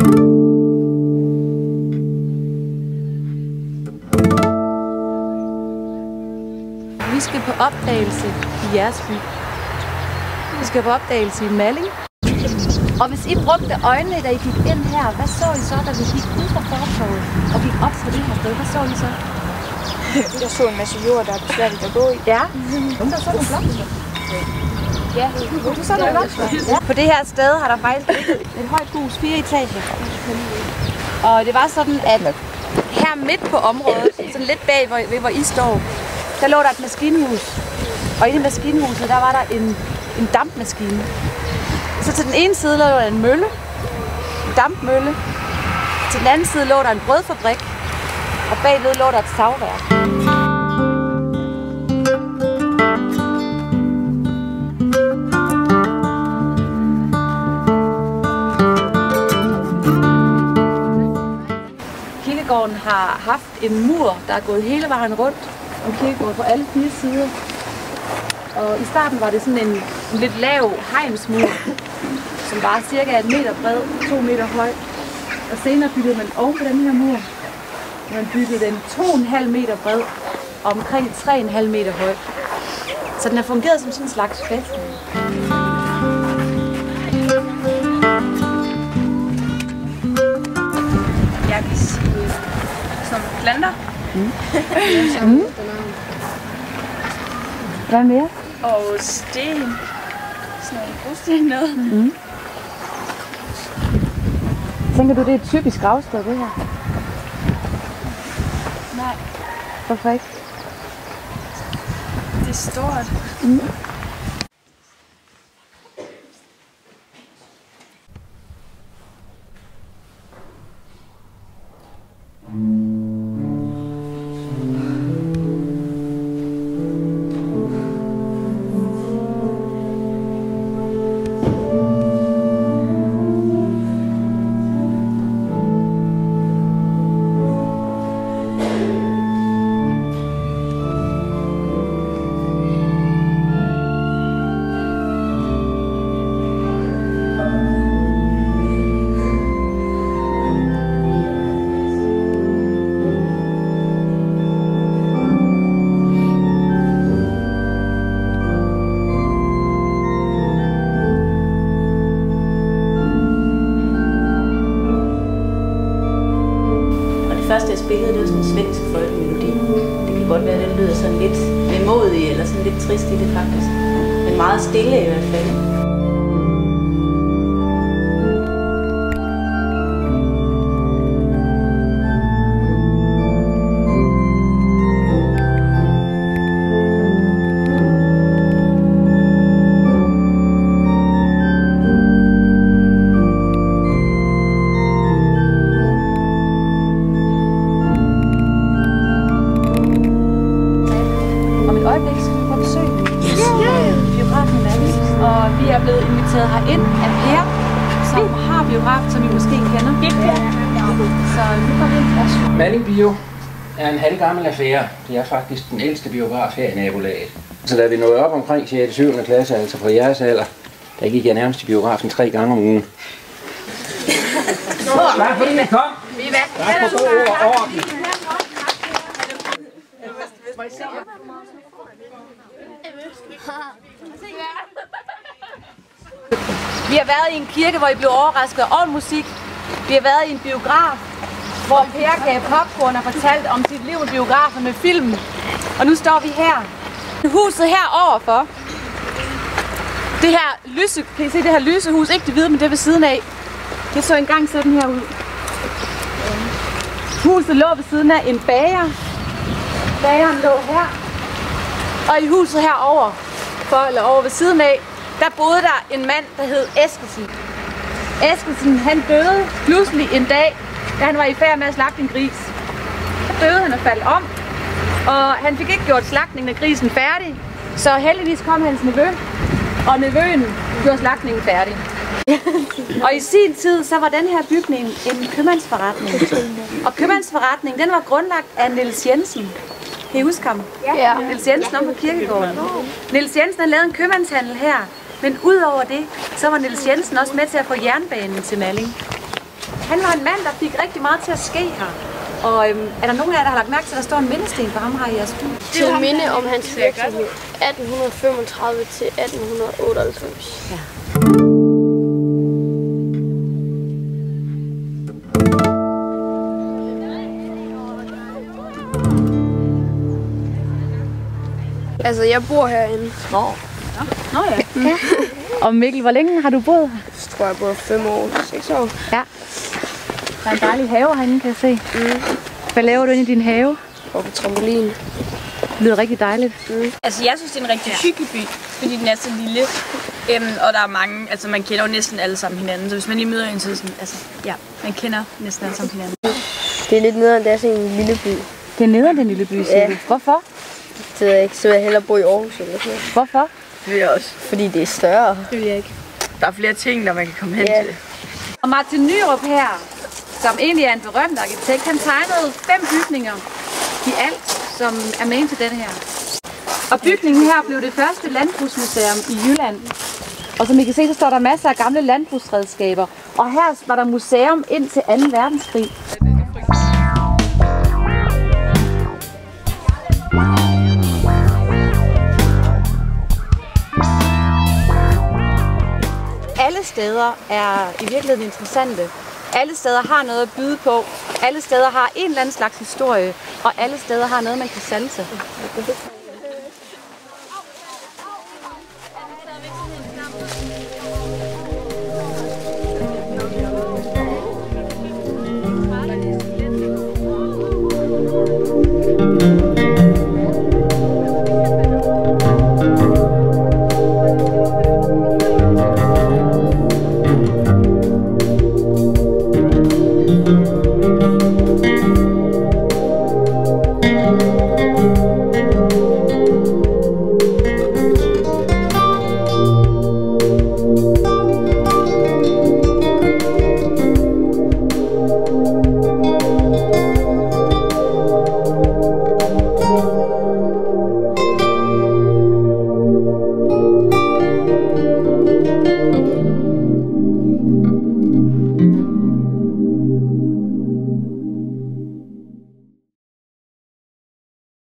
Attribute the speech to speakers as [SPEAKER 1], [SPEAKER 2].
[SPEAKER 1] Vi skal på opdagelse i jeres by. Vi skal på opdagelse i Malling. Og hvis I brugte øjnene, da I gik ind her, hvad så I så, da vi gik ud fra fortovet og gik op til det her sted? Hvad så I så?
[SPEAKER 2] Jeg så en masse jord, der er besværligt at gå i.
[SPEAKER 1] Ja. Der så nogle blomster. Ja, du så nogle blomster. Ja. På det her sted har der faktisk et højt hus, 4 etager. Og det var sådan, at her midt på området, sådan lidt bag, hvor I står, der lå der et maskinhus. Og inde i maskinhuset, der var der en dampmaskine. Så til den ene side lå der en mølle, en dampmølle. Til den anden side lå der en brødfabrik, og bagved lå der et savværk. Kirkegården har haft en mur, der er gået hele vejen rundt om kirkegården på alle 4 sider. Og i starten var det sådan en lidt lav hegnsmur, som var cirka 1 meter bred, 2 meter høj. Og senere byggede man oven på den her mur. Man byggede den 2,5 meter bred og omkring 3,5 meter høj. Så den har fungeret som sådan en slags fæstning.
[SPEAKER 2] Jeg kan sige sådan planter.
[SPEAKER 1] Hvad mere?
[SPEAKER 2] Og sten. Sådan nogle brosten noget.
[SPEAKER 1] Tænker du, det er et typisk gravsted, det her?
[SPEAKER 2] Nej,
[SPEAKER 1] Hvorfor ikke?
[SPEAKER 2] det er stort.
[SPEAKER 3] Første jeg spillede, det var sådan en svensk folkemelodi. Det kan godt være, at det lyder sådan lidt vemodig eller sådan lidt trist i det faktisk. Men meget stille i hvert fald.
[SPEAKER 1] Og vi er blevet inviteret herind af Per, som har biograf, som I måske kender. Så nu går vi ind.
[SPEAKER 4] Malling Bio er en halvgammel affære. Det er faktisk den ældste biograf her i nabolaget. Så da vi nåede op omkring 6. og 7. klasse, altså på jeres alder, der gik jeg nærmest i biografen 3 gange om ugen. Tak fordi I kom. Tak for god ord og orden.
[SPEAKER 1] Vi har været i en kirke, hvor I blev overrasket over musik. Vi har været i en biograf, hvor Per gav popcorn og fortalte om sit liv i biografen med film. Og nu står vi her. Huset her overfor. Det her lyse, kan I se det her lysehus? Ikke det hvide, men det ved siden af. Det så engang sådan her ud. Huset lå ved siden af en bager. Bageren lå her. Og i huset herover, over ved siden af, der boede der en mand, der hed Eskesen. Eskesen, han døde pludselig en dag, da han var i færd med at slagte en gris. Så døde han og faldt om, og han fik ikke gjort slagtningen af grisen færdig. Så heldigvis kom hans nevø, og nevøen gjorde slagtningen færdig. Og i sin tid, så var den her bygning en købmandsforretning. Og købmandsforretningen, den var grundlagt af Niels Jensen. Kan I huske ham? Ja. Niels Jensen om på kirkegården. Niels Jensen har lavet en købmandshandel her. Men udover det, så var Niels Jensen også med til at få jernbanen til Malling. Han var en mand, der fik rigtig meget til at ske her. Og er der nogen af jer, der har lagt mærke til, at der står en mindesten for ham her i jeres by?
[SPEAKER 5] Til minde om hans virksomhed 1835 til 1898.
[SPEAKER 1] Ja.
[SPEAKER 5] Altså, jeg bor herinde.
[SPEAKER 1] Nå ja. Ja. Og Mikkel, hvor længe har du boet her?
[SPEAKER 5] Jeg tror, jeg bor 5 år, 6 år.
[SPEAKER 1] Ja. Der er en dejlig have herinde, kan jeg se. Hvad laver du inde i din have?
[SPEAKER 5] Og på trampolin.
[SPEAKER 1] Det lyder rigtig dejligt.
[SPEAKER 2] Altså, jeg synes, det er en rigtig hyggelig by, fordi den er så lille. Og der er mange, altså man kender jo næsten alle sammen hinanden, så hvis man lige møder en, så er sådan, altså, ja, man kender næsten alle sammen hinanden.
[SPEAKER 5] Det er lidt nederen, det er sådan en lille by.
[SPEAKER 1] Det er nederen, den lille by, siger du. Hvorfor?
[SPEAKER 5] Det ved jeg ikke, så vil jeg hellere bo i Aarhus eller sådan noget.
[SPEAKER 1] Hvorfor?
[SPEAKER 2] Det vil jeg også.
[SPEAKER 5] Fordi det er større.
[SPEAKER 2] Det vil jeg ikke. Der er flere ting, der man kan komme hen til.
[SPEAKER 1] Og Martin Nyrup her, som egentlig er en berømt arkitekt, han tegnede 5 bygninger i alt, som er med til den her. Og bygningen her blev det første landbrugsmuseum i Jylland. Og som I kan se, så står der masser af gamle landbrugsredskaber. Og her var der museum ind til 2. verdenskrig. Alle steder er i virkeligheden interessante. Alle steder har noget at byde på. Alle steder har en eller anden slags historie. Og alle steder har noget, man kan sanse.